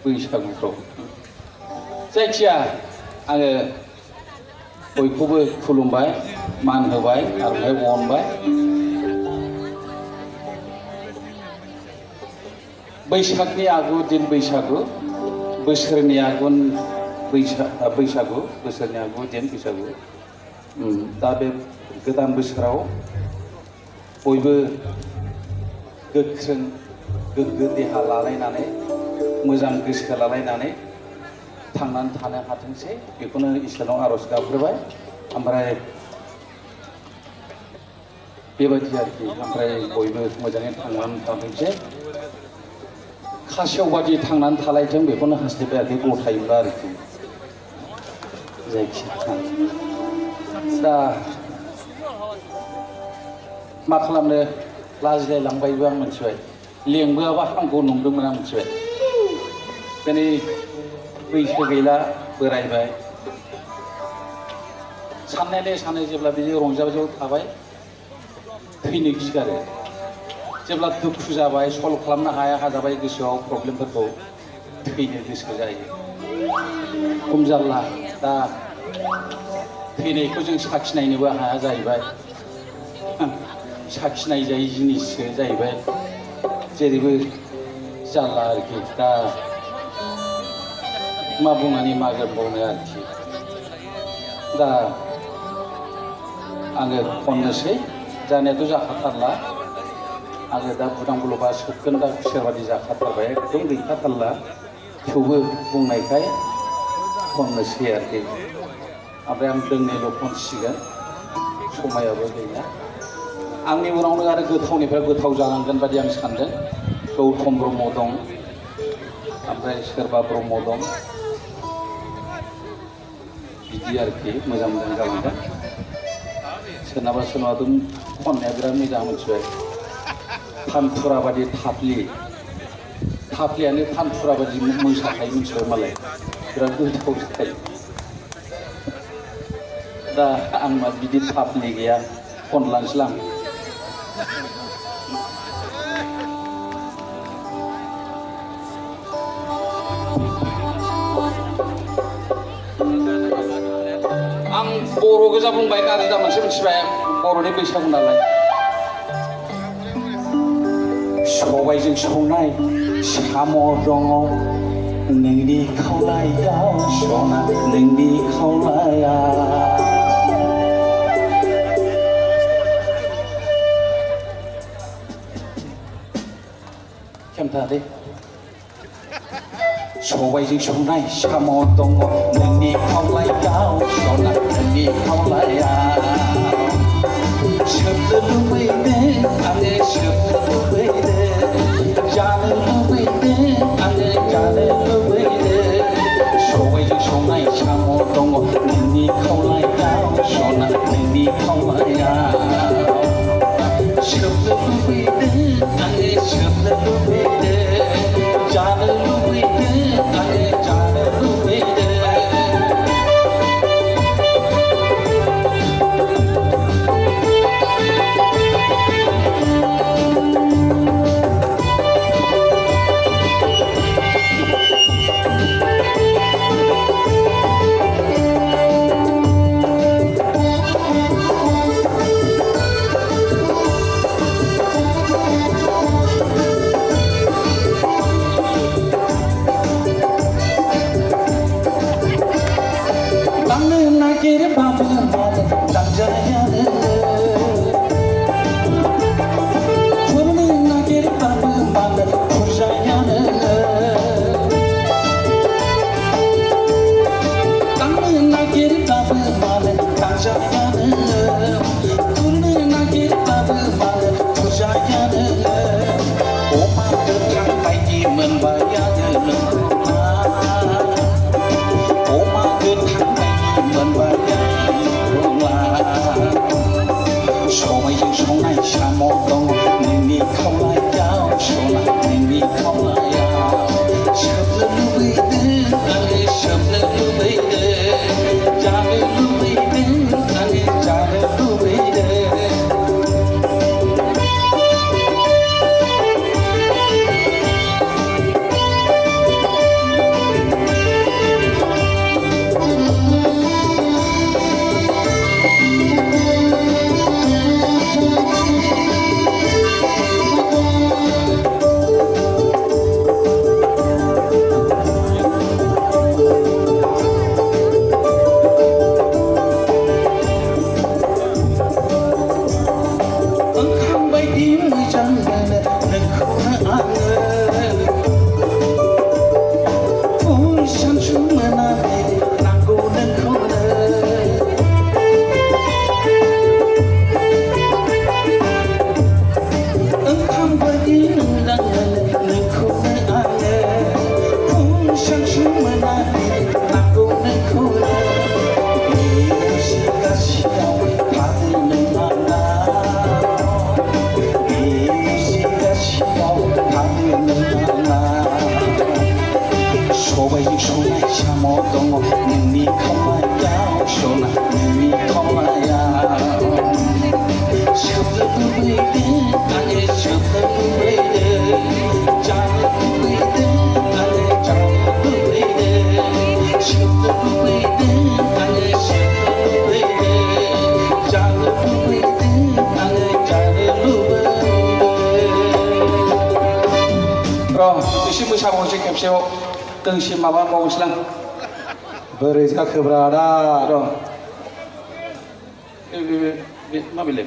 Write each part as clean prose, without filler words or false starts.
बैसागुफ्राव जायखिया आङो बयखौबो खुलुमबाय मान होबाय आरो अनबाय बैसागनि आगु दिन बैसागु बोसोरनि आगुन बैसागु बोसोरनि आगु दिन बैसागु दा बे गोदान बोसोराव बयबो गोख्रों गोग्गो देहा लालायनानै मोजां गोसो लालायनानै थांनानै थानो हाथोंसै बेखौनो इसोरनाव आर'ज गाबग्रोबाय ओमफ्राय बेबायदि आरोखि ओमफ्राय बयबो मोजाङै थांनानै थाथोंसै खासेव बादि थांनानै थालायथों बेखौनो हास्थायबाय आरोखि गथायोब्ला आरोखि जायखिया दा मा खालामनो लाजिलायलांबायबो आं मिथिबाय लेंबोआबा हामगौ नंदोंमोन आं मिथिबाय दिनै बैसो गैला बोरायबाय साननायलाय सानो जेब्ला बिदि रंजाबाय थाबाय थैनो गिगारो जेब्ला दुखु जाबाय सल्भ खालामनो हाजाबाय गोसोआव प्रब्लेमफोरखौ थैनो गोसो जायो खम जारला दा थैनायखौ जों साखिनायनोबो हाया जाहैबाय साखिनाय जायै जिनिससो जाहैबाय जेरैबो जारला आरोखि दा मा बुंनानै मा बुंबावनो आरोखि दा आङो खननोसै जानायाथ' जाखाथारला आङो दा बुदां बुलबा सोबगोन दा खुसियाबादि जाखाथारबाय एकदम गैखाथारला थेवबो बुंनायखाय खननोसै आरोखि ओमफ्राय आं दोंनैल' खनसिगोन समायाबो गैया आंनि उनावनो आरो गोथावनिफ्राय गोथाव जालांगोन बादि आं सानदों गौतम ब्रह्म दं ओमफ्राय सोरबा ब्रह्म दं बिदि आरोखि मोजां मोजां जालांगोन सोरनाबा सोरनाबाथ' खननाया बिराद मोजां मिथिबाय थानफुरा बादि थाफ्लियानो थानफुरा बादि मोसाखायो मिथिबाय मालाय बिराद गोथाव जाखायो दा आंना बिदि थाफ्लि गैया खनलांसैलां आं बर' गोजा बुंबाय गाज्रि दा मोनसे मिथिबाय बर'नि बैसागु नालाय सबायजों संनाय साम' दङ नोंनि खावलायाव सना नोंनि खावलाया खेमथादे सबायजों संनाय साम' दङ नोंनि खावलायाव सना नोंनि खावलायाव सोबनो लुबैदों आङो सोबनो लुबैदों जानो लुबैदों आङो जानो लुबैदों सबायजों संनाय साम' दङ नोंनि खावलायाव सना नोंनि खावलायाव सोबनो लुबैदों आङो सोबनो लुबैदों जानो लुबैदों आङो जानो लुबैदों सबायजों संनाय साम' दङ नोंनि खोमायाव सना नोंनि खोमायाव सोबनो लुबैदों आङो सोबनो लुबैदों जानो लुबैदों आङो जानो लुबैदों सोबनो लुबैदों आङो सोबनो लुबैदों जानो लुबैदों आङो जानो लुबैदों र' एसे मोसाबावनोसै खेबसेयाव दोंसे माबा मावनोसैलां बोरै जाखोब्रा आदा र' माबेले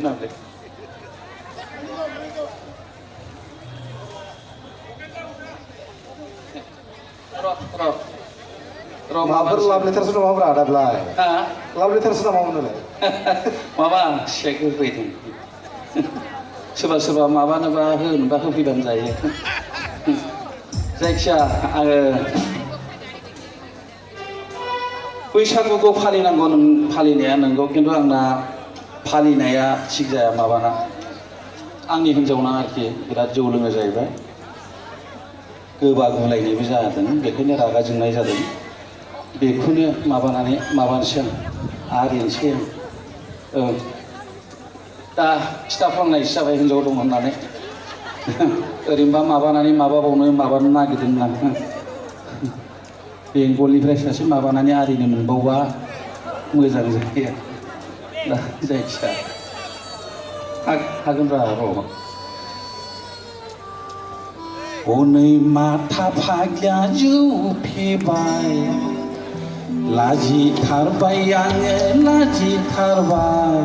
र' माबाफोर लाब लेटारसो दङब्रा आदाब्लाय हा लाब लेटारसो नामामोन नालाय माबा चेक होफैदों सोरबा सोरबा माबानोबा होनोबा होफैबानो जायो जायखिया आङो बैसागुखौ फालिनांगौ फालिनाया नंगौ खिन्थु आंना फालिनाया थिग जाया माबाना आंनि हिन्जावना आरोखि बिराद जौ लोङो जाहैबाय गोबा गुलायनायबो जादों बेखायनो रागा जोंनाय जादों बेखौनो माबानानै माबानोसै आं आरिनोसै आं दा खिथाफ्लांनायसो जाबाय हिन्जाव दं होननानै ओरैनोबा माबानानै माबाबावनो माबानो नागिरदोंमोन आं बेंगलनिफ्राय सासे माबानानै आरिनो मोनबावबा मोजां जायो दा जायखिया हागोनब्रा र' हनै माथा फाग्ला जौ फेबाय लाजिथारबाय आङो लाजिथारबाय